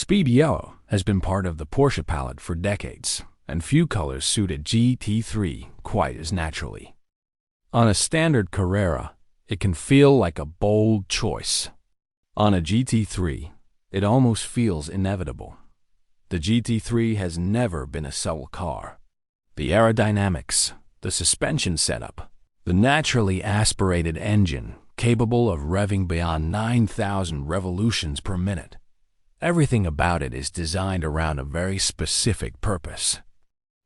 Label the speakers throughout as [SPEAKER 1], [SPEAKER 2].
[SPEAKER 1] Speed yellow has been part of the Porsche palette for decades, and few colors suited GT3 quite as naturally. On a standard Carrera, it can feel like a bold choice. On a GT3, it almost feels inevitable. The GT3 has never been a subtle car. The aerodynamics, the suspension setup, the naturally aspirated engine capable of revving beyond 9,000 revolutions per minute. Everything about it is designed around a very specific purpose.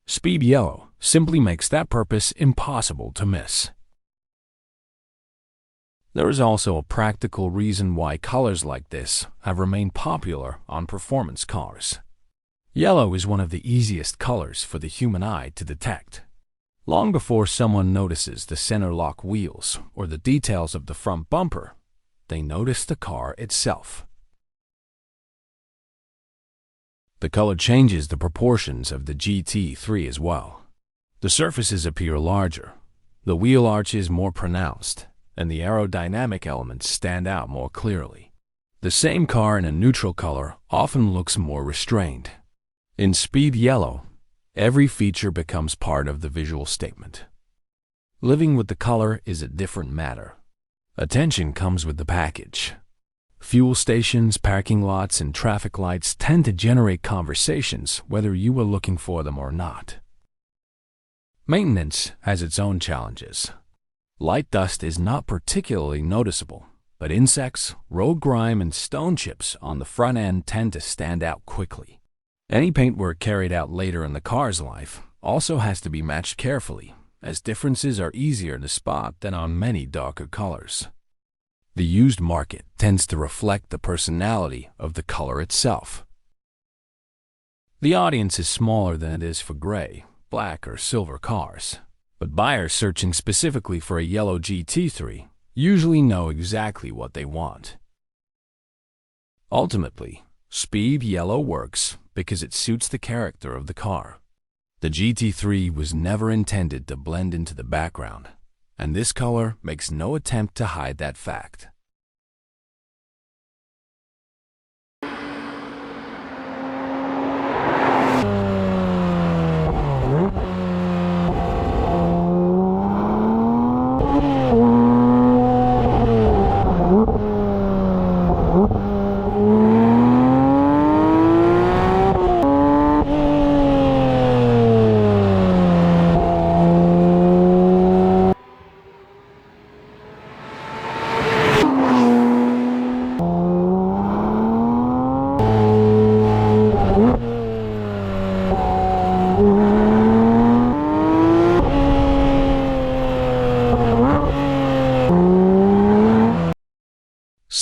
[SPEAKER 1] Speed yellow simply makes that purpose impossible to miss. There is also a practical reason why colors like this have remained popular on performance cars. Yellow is one of the easiest colors for the human eye to detect. Long before someone notices the center lock wheels or the details of the front bumper, they notice the car itself. The color changes the proportions of the GT3 as well. The surfaces appear larger, the wheel arches more pronounced, and the aerodynamic elements stand out more clearly. The same car in a neutral color often looks more restrained. In speed yellow, every feature becomes part of the visual statement. Living with the color is a different matter. Attention comes with the package. Fuel stations, parking lots, and traffic lights tend to generate conversations whether you were looking for them or not. Maintenance has its own challenges. Light dust is not particularly noticeable, but insects, road grime, and stone chips on the front end tend to stand out quickly. Any paintwork carried out later in the car's life also has to be matched carefully, as differences are easier to spot than on many darker colors. The used market tends to reflect the personality of the color itself. The audience is smaller than it is for gray, black, or silver cars, but buyers searching specifically for a yellow GT3 usually know exactly what they want. Ultimately, speed yellow works because it suits the character of the car. The GT3 was never intended to blend into the background, and this color makes no attempt to hide that fact.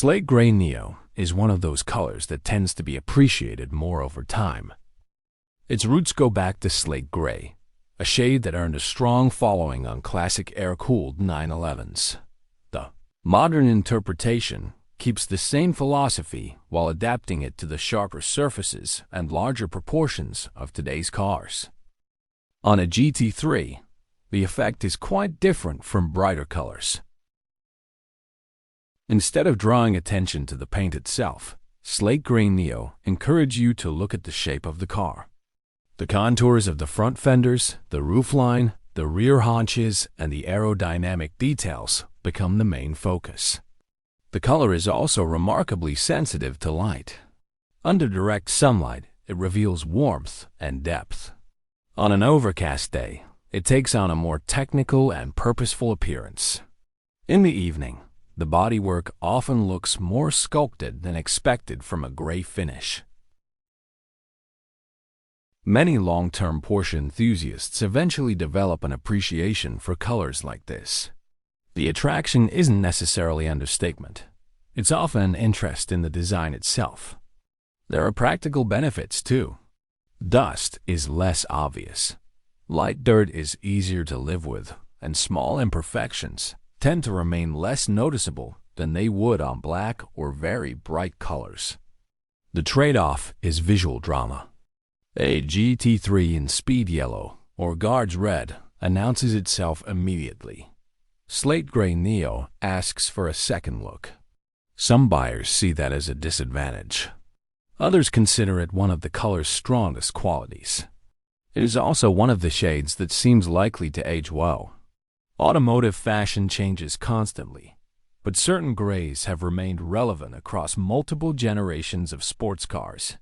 [SPEAKER 1] Slate Grey Neo is one of those colors that tends to be appreciated more over time. Its roots go back to slate gray, a shade that earned a strong following on classic air-cooled 911s. The modern interpretation keeps the same philosophy while adapting it to the sharper surfaces and larger proportions of today's cars. On a GT3, the effect is quite different from brighter colors. Instead of drawing attention to the paint itself, Slate Grey Neo encourages you to look at the shape of the car. The contours of the front fenders, the roofline, the rear haunches, and the aerodynamic details become the main focus. The color is also remarkably sensitive to light. Under direct sunlight, it reveals warmth and depth. On an overcast day, it takes on a more technical and purposeful appearance. In the evening, the bodywork often looks more sculpted than expected from a gray finish. Many long-term Porsche enthusiasts eventually develop an appreciation for colors like this. The attraction isn't necessarily understatement. It's often an interest in the design itself. There are practical benefits too. Dust is less obvious. Light dirt is easier to live with, and small imperfections tend to remain less noticeable than they would on black or very bright colors. The trade-off is visual drama. A GT3 in speed yellow or guards red announces itself immediately. Slate Grey Neo asks for a second look. Some buyers see that as a disadvantage. Others consider it one of the color's strongest qualities. It is also one of the shades that seems likely to age well. Automotive fashion changes constantly, but certain grays have remained relevant across multiple generations of sports cars.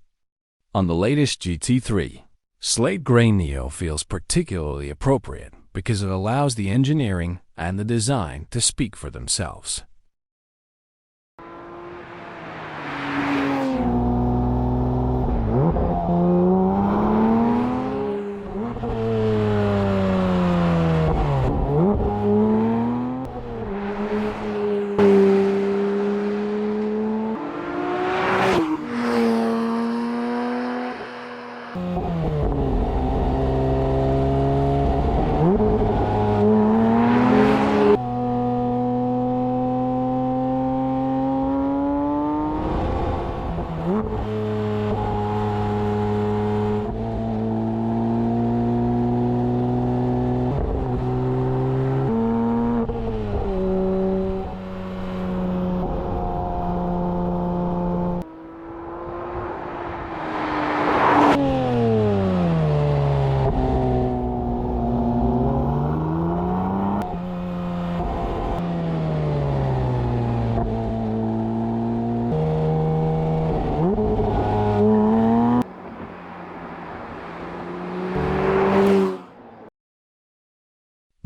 [SPEAKER 1] On the latest GT3, Slate Grey Neo feels particularly appropriate because it allows the engineering and the design to speak for themselves.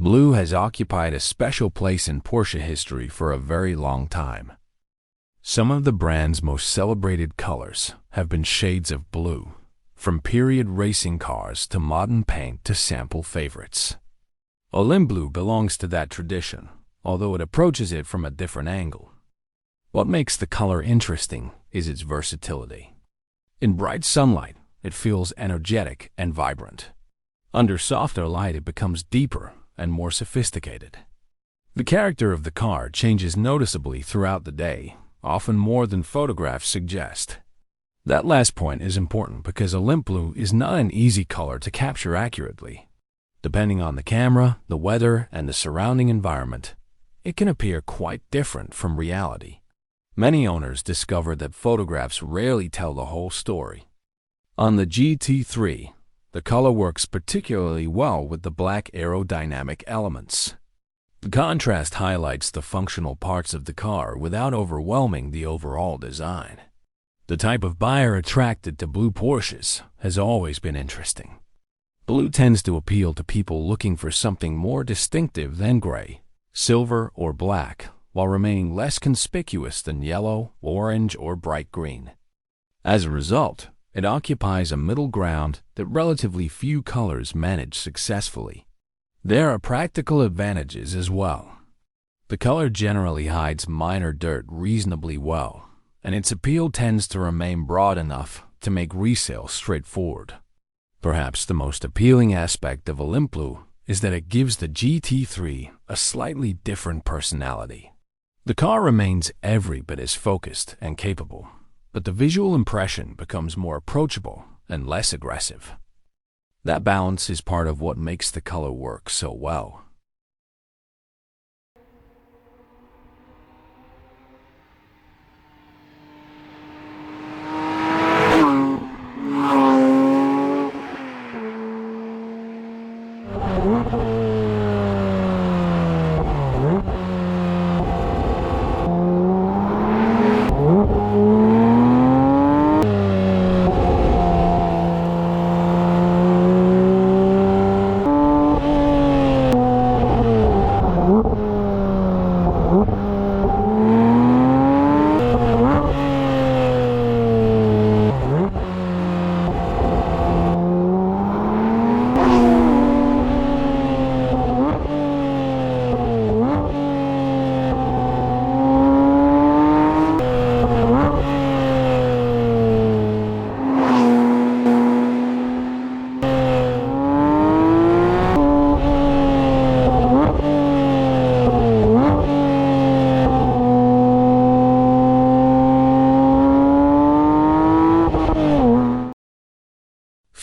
[SPEAKER 1] Blue has occupied a special place in Porsche history for a very long time. Some of the brand's most celebrated colors have been shades of blue, from period racing cars to modern paint to sample favorites. Olympblue belongs to that tradition, although it approaches it from a different angle. What makes the color interesting is its versatility. In bright sunlight, it feels energetic and vibrant. Under softer light, it becomes deeper and more sophisticated. The character of the car changes noticeably throughout the day, often more than photographs suggest. That last point is important because Olympblue is not an easy color to capture accurately. Depending on the camera, the weather, and the surrounding environment, it can appear quite different from reality. Many owners discover that photographs rarely tell the whole story. On the GT3, the color works particularly well with the black aerodynamic elements. The contrast highlights the functional parts of the car without overwhelming the overall design. The type of buyer attracted to blue Porsches has always been interesting. Blue tends to appeal to people looking for something more distinctive than gray, silver, or black, while remaining less conspicuous than yellow, orange, or bright green. As a result, it occupies a middle ground that relatively few colors manage successfully. There are practical advantages as well. The color generally hides minor dirt reasonably well, and its appeal tends to remain broad enough to make resale straightforward. Perhaps the most appealing aspect of Olympblue is that it gives the GT3 a slightly different personality. The car remains every bit as focused and capable, but the visual impression becomes more approachable and less aggressive. That balance is part of what makes the color work so well.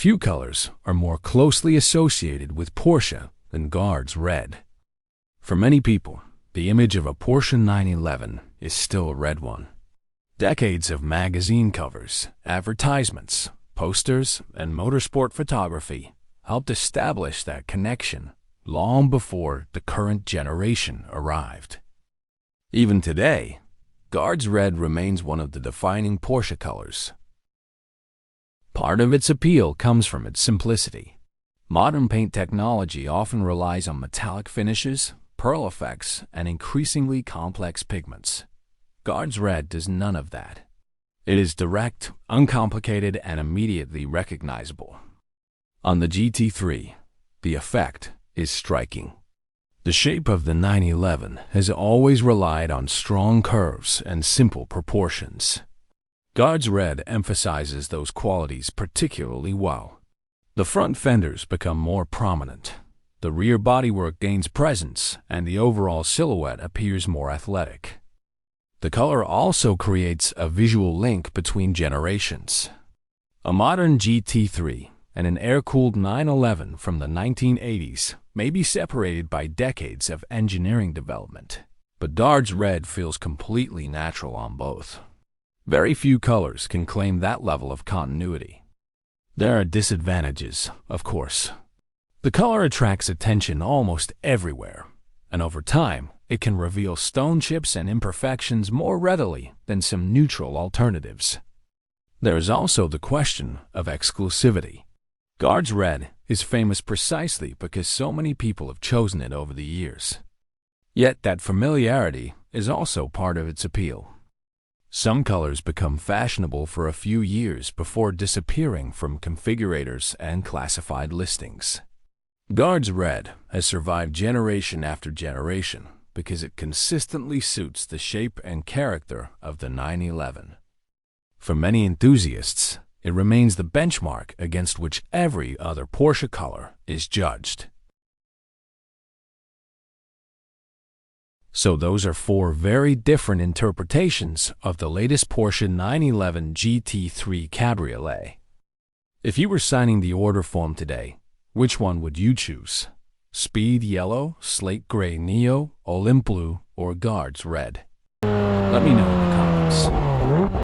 [SPEAKER 1] Few colors are more closely associated with Porsche than Guard's red. For many people, the image of a Porsche 911 is still a red one. Decades of magazine covers, advertisements, posters, and motorsport photography helped establish that connection long before the current generation arrived. Even today, Guards Red remains one of the defining Porsche colors. Part of its appeal comes from its simplicity. Modern paint technology often relies on metallic finishes, pearl effects, and increasingly complex pigments. Guards Red does none of that. It is direct, uncomplicated, and immediately recognizable. On the GT3, the effect is striking. The shape of the 911 has always relied on strong curves and simple proportions. Guards Red emphasizes those qualities particularly well. The front fenders become more prominent, the rear bodywork gains presence, and the overall silhouette appears more athletic. The color also creates a visual link between generations. A modern GT3 and an air-cooled 911 from the 1980s may be separated by decades of engineering development, but Guards Red feels completely natural on both. Very few colors can claim that level of continuity. There are disadvantages, of course. The color attracts attention almost everywhere, and over time, it can reveal stone chips and imperfections more readily than some neutral alternatives. There is also the question of exclusivity. Guards Red is famous precisely because so many people have chosen it over the years. Yet that familiarity is also part of its appeal. Some colors become fashionable for a few years before disappearing from configurators and classified listings. Guards Red has survived generation after generation because it consistently suits the shape and character of the 911. For many enthusiasts, it remains the benchmark against which every other Porsche color is judged. So those are four very different interpretations of the latest Porsche 911 GT3 Cabriolet. If you were signing the order form today, which one would you choose? Speed Yellow, Slate Grey Neo, Olympblue, or Guards Red? Let me know in the comments.